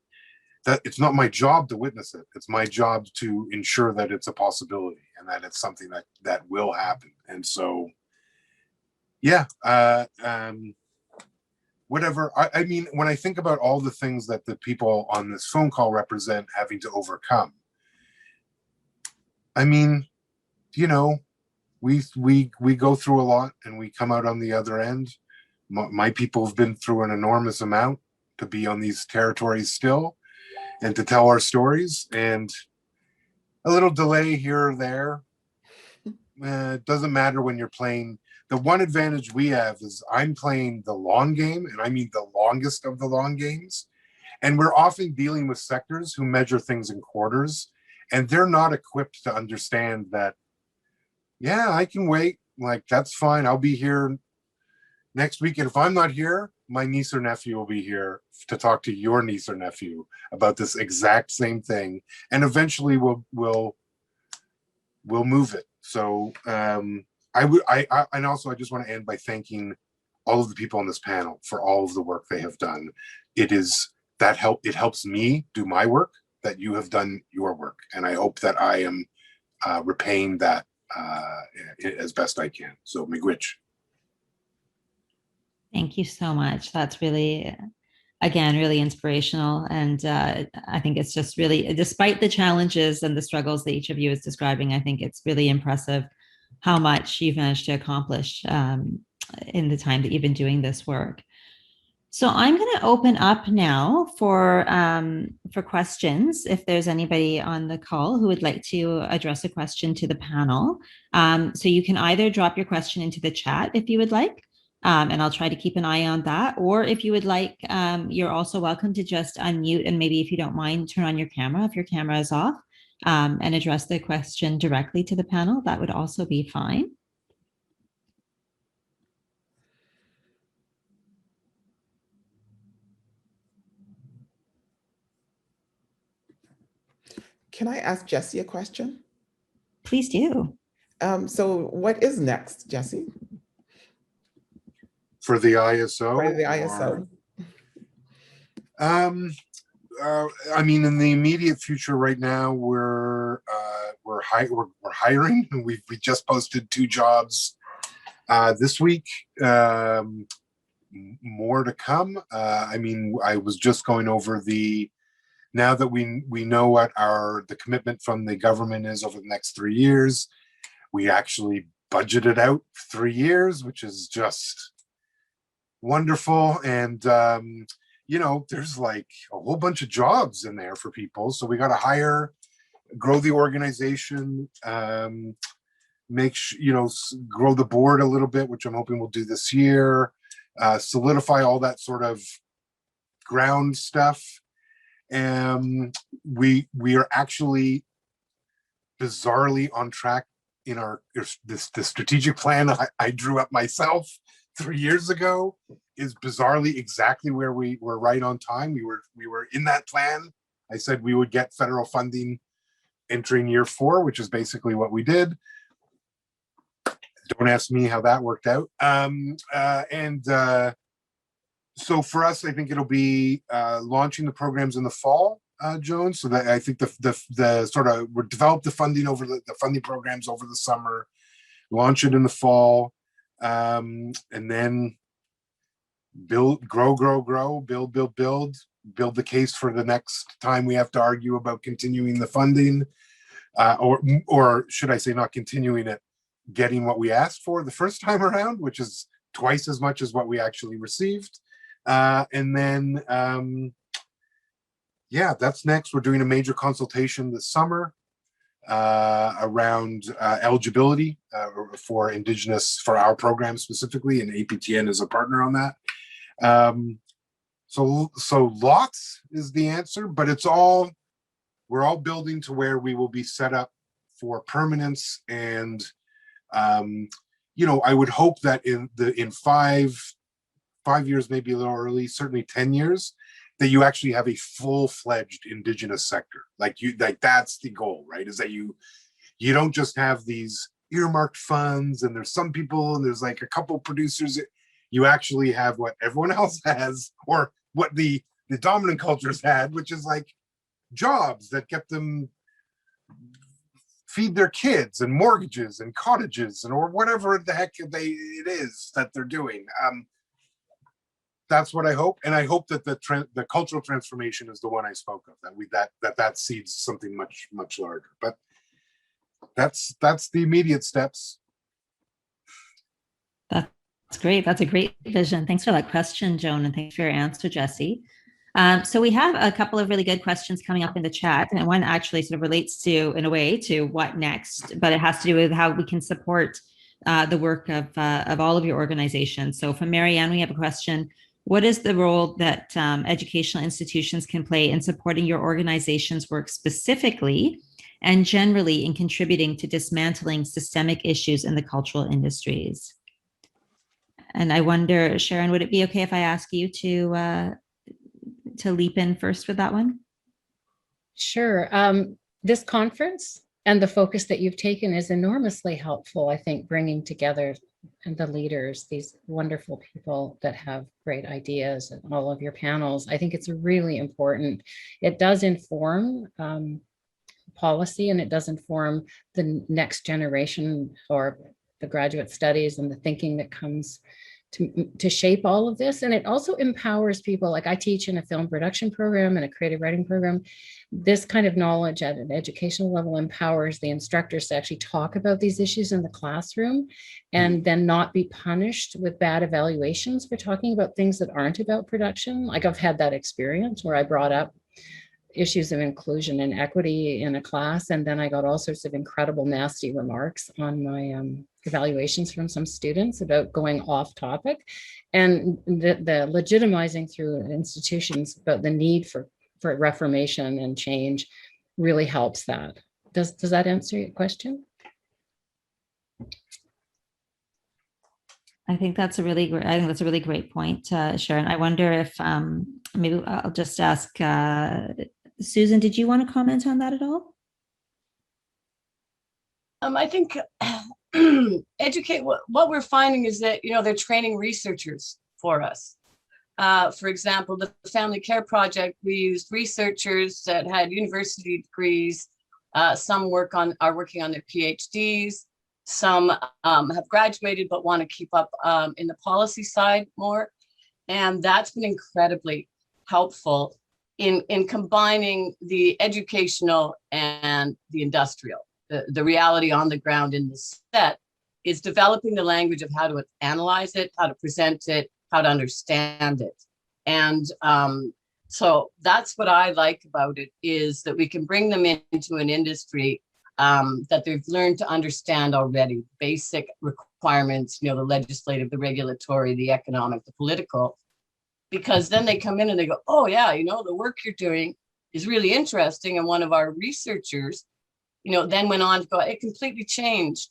that it's not my job to witness it. It's my job to ensure that it's a possibility and that it's something that will happen. And so, yeah, whatever. I mean, when I think about all the things that the people on this phone call represent having to overcome, I mean, you know, we go through a lot and we come out on the other end. My people have been through an enormous amount to be on these territories still and to tell our stories, and a little delay here or there. It doesn't matter when you're playing. The one advantage we have is I'm playing the long game, and I mean the longest of the long games. And we're often dealing with sectors who measure things in quarters, and they're not equipped to understand that, yeah, I can wait. Like, that's fine. I'll be here next week. And if I'm not here, my niece or nephew will be here to talk to your niece or nephew about this exact same thing. And eventually we'll move it. So and also I just want to end by thanking all of the people on this panel for all of the work they have done. It helps me do my work, that you have done your work. And I hope that I am repaying that as best I can. So miigwech. Thank you so much. That's really, again, really inspirational. And I think it's just really, despite the challenges and the struggles that each of you is describing, I think it's really impressive how much you've managed to accomplish in the time that you've been doing this work. So I'm going to open up now for questions. If there's anybody on the call who would like to address a question to the panel, so you can either drop your question into the chat if you would like, and I'll try to keep an eye on that. Or if you would like, you're also welcome to just unmute, and maybe if you don't mind, turn on your camera if your camera is off, and address the question directly to the panel. That would also be fine. Can I ask Jesse a question? Please do. So what is next, Jesse, For the ISO? for the ISO? I mean, in the immediate future, right now, we're hiring. We just posted 2 jobs this week. More to come. I mean, I was just going over now that we know what the commitment from the government is over the next 3 years. We actually budgeted out 3 years, which is just wonderful. And there's like a whole bunch of jobs in there for people. So we got to hire, grow the organization, grow the board a little bit, which I'm hoping we'll do this year, solidify all that sort of ground stuff. And we are actually bizarrely on track in the strategic plan I drew up myself 3 years ago is bizarrely exactly where we were, right on time. We were in that plan. I said we would get federal funding entering year 4, which is basically what we did. Don't ask me how that worked out. So for us, I think it'll be launching the programs in the fall, Joan. So that I think the sort of we'll develop the funding over the funding programs over the summer, launch it in the fall, and then build the case for the next time we have to argue about continuing the funding, or should I say not continuing it, getting what we asked for the first time around, which is twice as much as what we actually received. And then, that's next. We're doing a major consultation this summer around eligibility for Indigenous, for our program specifically, and APTN is a partner on that. So lots is the answer, but we're all building to where we will be set up for permanence. And, I would hope that in 5 years, maybe a little early, certainly 10 years, that you actually have a full-fledged Indigenous sector. Like that's the goal, right? Is that you don't just have these earmarked funds and there's some people and there's like a couple producers. You actually have what everyone else has, or what the dominant cultures had, which is like jobs that kept them feed their kids and mortgages and cottages or whatever the heck it is that they're doing. That's what I hope, and I hope that the cultural transformation is the one I spoke of. That seeds something much larger. But that's the immediate steps. That's great. That's a great vision. Thanks for that question, Joan, and thanks for your answer, Jesse. So we have a couple of really good questions coming up in the chat, and one actually sort of relates to, in a way, to what next, but it has to do with how we can support the work of all of your organizations. So from Marianne, we have a question. What is the role that educational institutions can play in supporting your organization's work specifically and generally in contributing to dismantling systemic issues in the cultural industries? And I wonder, Sharon, would it be okay if I ask you to leap in first with that one? Sure. This conference and the focus that you've taken is enormously helpful, I think, bringing together the leaders, these wonderful people that have great ideas, and all of your panels. I think it's really important. It does inform policy, and it does inform the next generation or the graduate studies and the thinking that comes to shape all of this. And it also empowers people. Like I teach in a film production program and a creative writing program. This kind of knowledge at an educational level empowers the instructors to actually talk about these issues in the classroom and then not be punished with bad evaluations for talking about things that aren't about production. Like I've had that experience where I brought up issues of inclusion and equity in a class, and then I got all sorts of incredible nasty remarks on my evaluations from some students about going off topic, and the legitimizing through institutions about the need for reformation and change really helps that. Does that answer your question? I think that's a really great point, Sharon. I wonder if maybe I'll just ask Susan, did you want to comment on that at all? I think educate. What we're finding is that they're training researchers for us. For example, the Family Care Project, we used researchers that had university degrees. Some are working on their PhDs. Some have graduated but want to keep up in the policy side more. And that's been incredibly helpful in combining the educational and the industrial. The reality on the ground in the set is developing the language of how to analyze it, how to present it, how to understand it. And so that's what I like about it, is that we can bring them into an industry that they've learned to understand already, basic requirements, the legislative, the regulatory, the economic, the political, because then they come in and they go, oh yeah, the work you're doing is really interesting. And one of our researchers, then went on to go, it completely changed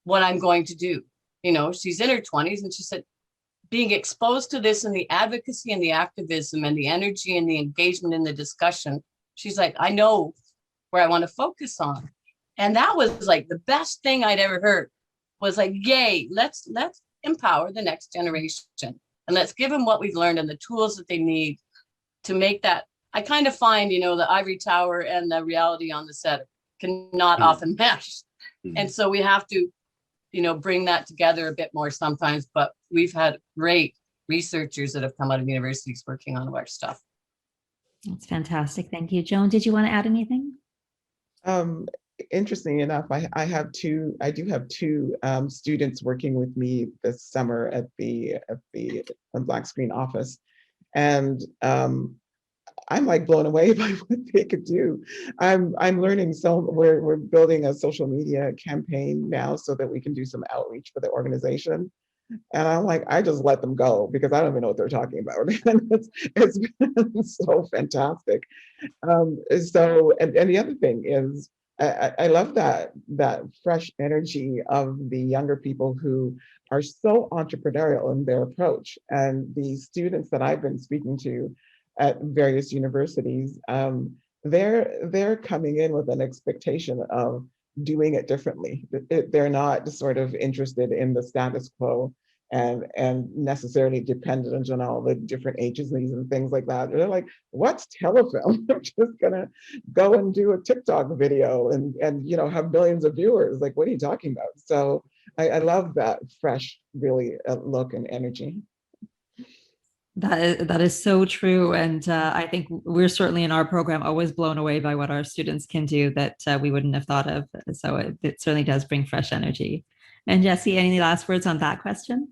what I'm going to do. She's in her 20s and she said, being exposed to this and the advocacy and the activism and the energy and the engagement in the discussion, she's like, I know where I want to focus on. And that was like the best thing I'd ever heard, was like, yay, let's empower the next generation and let's give them what we've learned and the tools that they need to make that. I kind of find, the ivory tower and the reality on the set cannot often mesh. And so we have to, bring that together a bit more sometimes, but we've had great researchers that have come out of universities working on our stuff. That's fantastic. Thank you. Joan, did you want to add anything? Interesting enough, I do have two students working with me this summer at the Black Screen office, and I'm like blown away by what they could do. I'm learning. So we're building a social media campaign now so that we can do some outreach for the organization. And I'm like, I just let them go because I don't even know what they're talking about. And it's been so fantastic. And the other thing is, I love that fresh energy of the younger people who are so entrepreneurial in their approach. And the students that I've been speaking to at various universities, they're coming in with an expectation of doing it differently. They're not sort of interested in the status quo and necessarily dependent on all the different agencies and things like that. They're like, what's telefilm? I'm just gonna go and do a TikTok video and have millions of viewers. Like, what are you talking about? So I love that fresh, really look and energy. That is so true. And I think we're certainly in our program always blown away by what our students can do that we wouldn't have thought of. So it certainly does bring fresh energy. And Jesse, any last words on that question?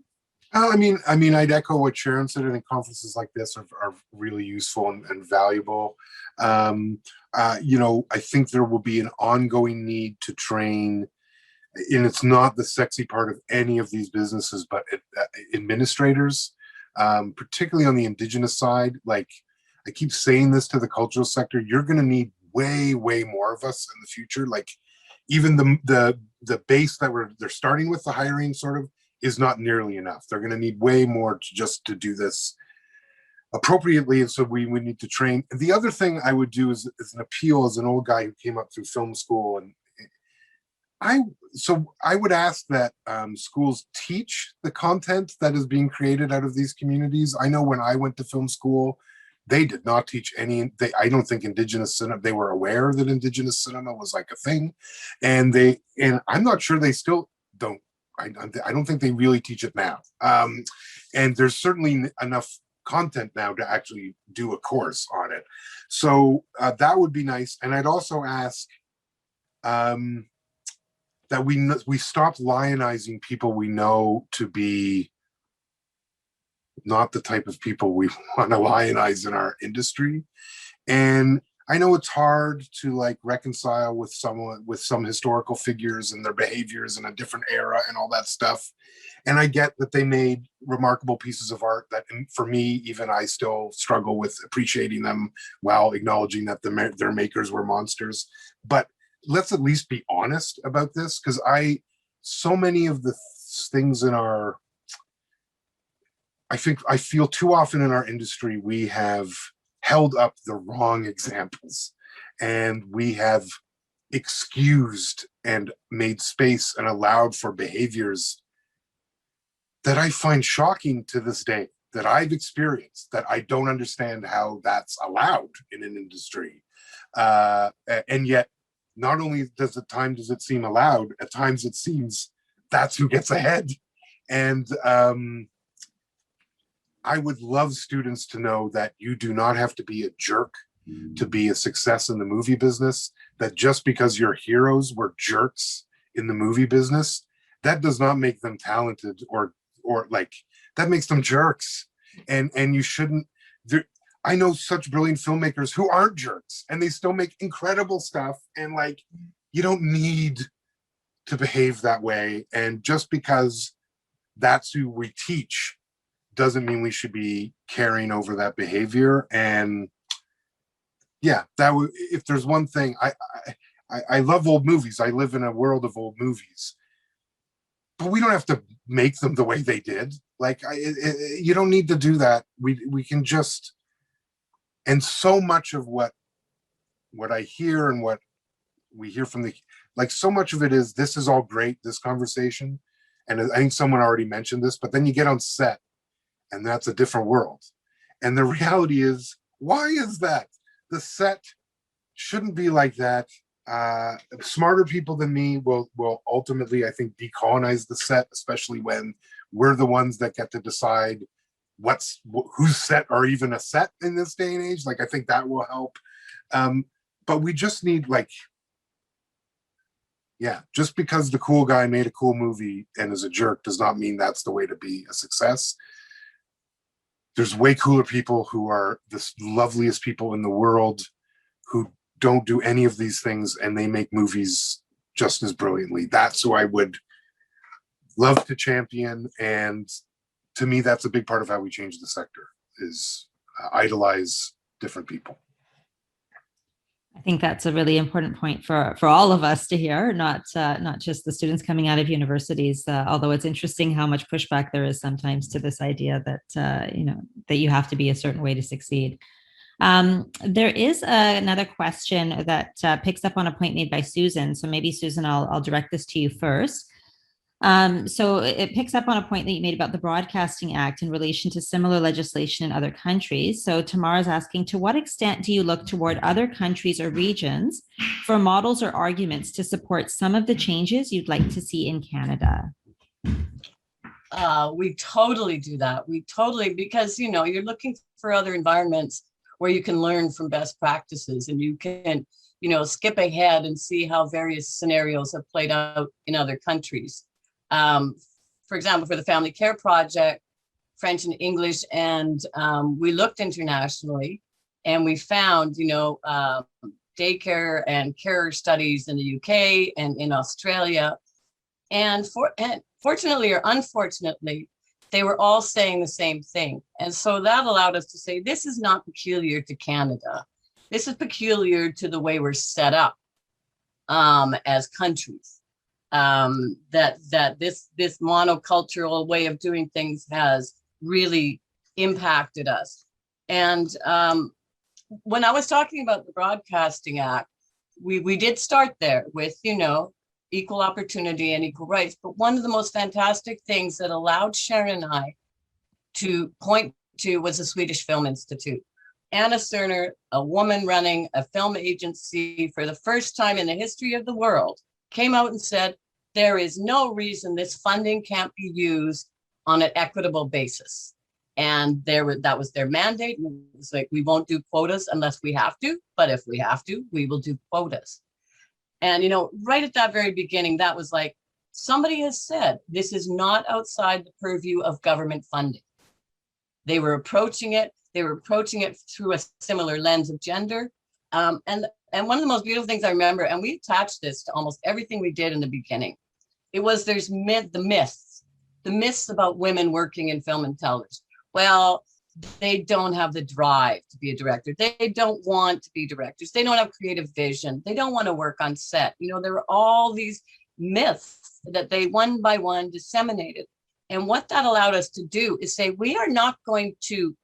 I'd echo what Sharon said. I think conferences like this are really useful and valuable. I think there will be an ongoing need to train, and it's not the sexy part of any of these businesses, but administrators. Particularly on the Indigenous side. Like, I keep saying this to the cultural sector, you're going to need way more of us in the future. Like, even the base that they're starting with, the hiring sort of, is not nearly enough. They're going to need way more just to do this appropriately, and so we need to train. The other thing I would do is an appeal as an old guy who came up through film school, and I would ask that schools teach the content that is being created out of these communities. I know when I went to film school, they did not teach any. I don't think Indigenous cinema. They were aware that Indigenous cinema was like a thing, and I'm not sure they still don't. I don't think they really teach it now. And there's certainly enough content now to actually do a course on it. So that would be nice. And I'd also ask that we stop lionizing people we know to be not the type of people we want to lionize in our industry. And I know it's hard to like reconcile with some historical figures and their behaviors in a different era and all that stuff. And I get that they made remarkable pieces of art that, for me, even I still struggle with appreciating them while acknowledging that their makers were monsters. But let's at least be honest about this, because so many of the things I feel too often in our industry, we have held up the wrong examples, and we have excused and made space and allowed for behaviors that I find shocking to this day, that I've experienced, that I don't understand how that's allowed in an industry. And yet, not only does it seem allowed, at times it seems that's who gets ahead. And I would love students to know that you do not have to be a jerk to be a success in the movie business, that just because your heroes were jerks in the movie business, that does not make them talented or like, that makes them jerks. And you shouldn't, I know such brilliant filmmakers who aren't jerks and they still make incredible stuff. And like, you don't need to behave that way. And just because that's who we teach doesn't mean we should be carrying over that behavior. And yeah, if there's one thing, I love old movies. I live in a world of old movies, but we don't have to make them the way they did. Like, you don't need to do that. We can just, and so much of what I hear and what we hear from so much of it is, this is all great, this conversation. And I think someone already mentioned this, but then you get on set and that's a different world. And the reality is, why is that? The set shouldn't be like that. Smarter people than me will ultimately, I think, decolonize the set, especially when we're the ones that get to decide whose set or even a set in this day and age. Like, I think that will help. But we just need, just because the cool guy made a cool movie and is a jerk does not mean that's the way to be a success. There's way cooler people who are the loveliest people in the world who don't do any of these things, and they make movies just as brilliantly. That's who I would love to champion. And to me, that's a big part of how we change the sector, is idolize different people. I think that's a really important point for all of us to hear, not just the students coming out of universities. Although it's interesting how much pushback there is sometimes to this idea that that you have to be a certain way to succeed. There is another question that picks up on a point made by Susan. So maybe Susan, I'll direct this to you first. So it picks up on a point that you made about the Broadcasting Act in relation to similar legislation in other countries. So Tamara's asking, to what extent do you look toward other countries or regions for models or arguments to support some of the changes you'd like to see in Canada? We totally do that. Because, you're looking for other environments where you can learn from best practices, and you can, skip ahead and see how various scenarios have played out in other countries. For example, for the Family Care Project, French and English, and we looked internationally, and we found, daycare and care studies in the UK and in Australia. And fortunately or unfortunately, they were all saying the same thing. And so that allowed us to say, this is not peculiar to Canada. This is peculiar to the way we're set up as countries. That this monocultural way of doing things has really impacted us. And when I was talking about the Broadcasting Act, we did start there with, equal opportunity and equal rights. But one of the most fantastic things that allowed Sharon and I to point to was the Swedish Film Institute. Anna Serner, a woman running a film agency for the first time in the history of the world, came out and said, there is no reason this funding can't be used on an equitable basis. And that was their mandate. And it was like, we won't do quotas unless we have to, but if we have to, we will do quotas. And, right at that very beginning, that was like, somebody has said, this is not outside the purview of government funding. They were approaching it through a similar lens of gender. And one of the most beautiful things I remember, and we attached this to almost everything we did in the beginning, there's the myths about women working in film and television. Well, they don't have the drive to be a director. They don't want to be directors. They don't have creative vision. They don't want to work on set. There are all these myths that they one by one disseminated. And what that allowed us to do is say, we are not going to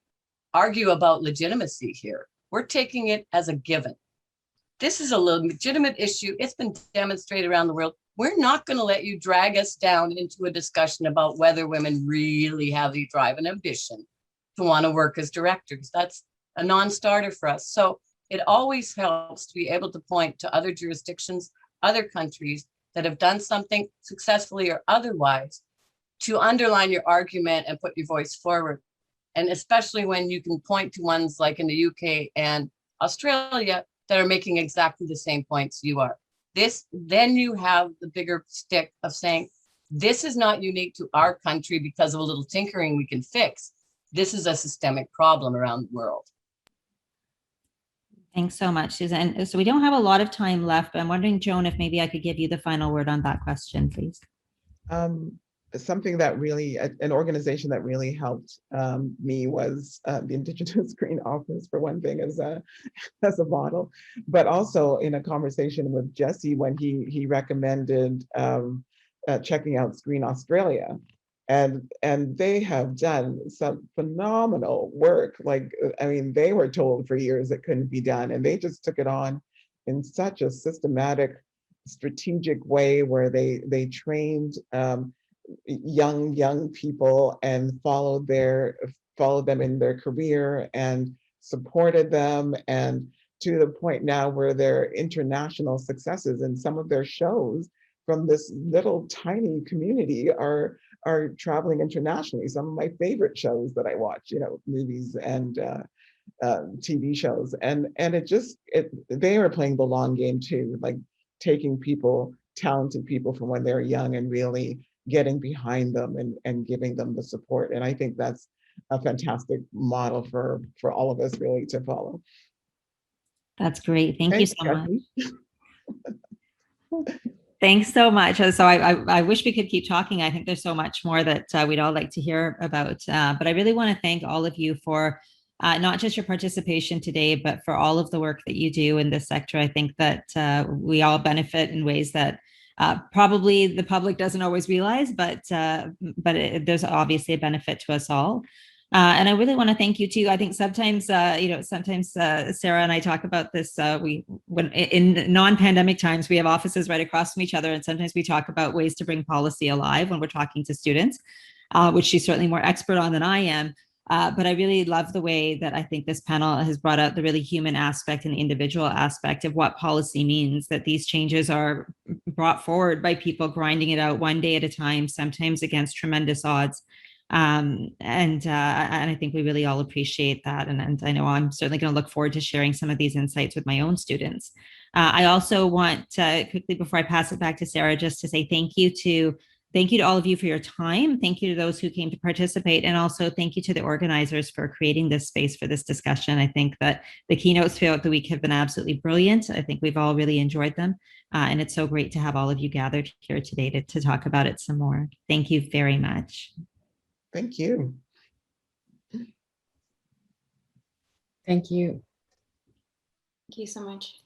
argue about legitimacy here. We're taking it as a given. This is a legitimate issue. It's been demonstrated around the world. We're not going to let you drag us down into a discussion about whether women really have the drive and ambition to want to work as directors. That's a non-starter for us. So it always helps to be able to point to other jurisdictions, other countries that have done something successfully or otherwise to underline your argument and put your voice forward. And especially when you can point to ones like in the UK and Australia that are making exactly the same points you are. Then you have the bigger stick of saying, this is not unique to our country because of a little tinkering we can fix. This is a systemic problem around the world. Thanks so much, Susan. So we don't have a lot of time left, but I'm wondering, Joan, if maybe I could give you the final word on that question, please. Something that really, an organization that really helped me was the Indigenous Green Office, for one thing, as a model, but also in a conversation with Jesse when he recommended checking out Screen Australia. And they have done some phenomenal work. Like, I mean, they were told for years it couldn't be done, and they just took it on in such a systematic, strategic way where they trained young people and followed them in their career and supported them, and to the point now where they're international successes, and some of their shows from this little tiny community are traveling internationally. Some of my favorite shows that I watch, movies and TV shows, and they are playing the long game too, like taking talented people from when they're young and really getting behind them and giving them the support. And I think that's a fantastic model for all of us really to follow. That's great. Thank you so much. Jesse. Thanks so much. So I wish we could keep talking. I think there's so much more that we'd all like to hear about. But I really want to thank all of you for not just your participation today, but for all of the work that you do in this sector. I think that we all benefit in ways that probably the public doesn't always realize, but there's obviously a benefit to us all. And I really want to thank you too. I think sometimes, Sarah and I talk about this. When in non-pandemic times, we have offices right across from each other, and sometimes we talk about ways to bring policy alive when we're talking to students, which she's certainly more expert on than I am. But I really love the way that I think this panel has brought out the really human aspect and the individual aspect of what policy means, that these changes are brought forward by people grinding it out one day at a time, sometimes against tremendous odds. And I think we really all appreciate that. And I know I'm certainly going to look forward to sharing some of these insights with my own students. I also want to quickly, before I pass it back to Sarah, just to say thank you to all of you for your time. Thank you to those who came to participate. And also thank you to the organizers for creating this space for this discussion. I think that the keynotes throughout the week have been absolutely brilliant. I think we've all really enjoyed them. And it's so great to have all of you gathered here today to talk about it some more. Thank you very much. Thank you. Thank you. Thank you so much.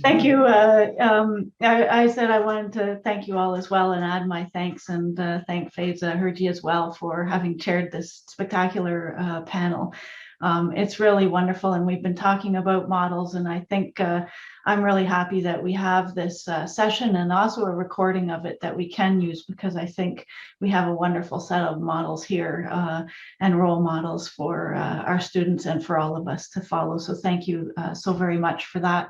Thank you. I said I wanted to thank you all as well and add my thanks, and thank Faiza Herji as well for having chaired this spectacular panel. It's really wonderful, and we've been talking about models, and I think I'm really happy that we have this session and also a recording of it that we can use, because I think we have a wonderful set of models here and role models for our students and for all of us to follow. So thank you so very much for that.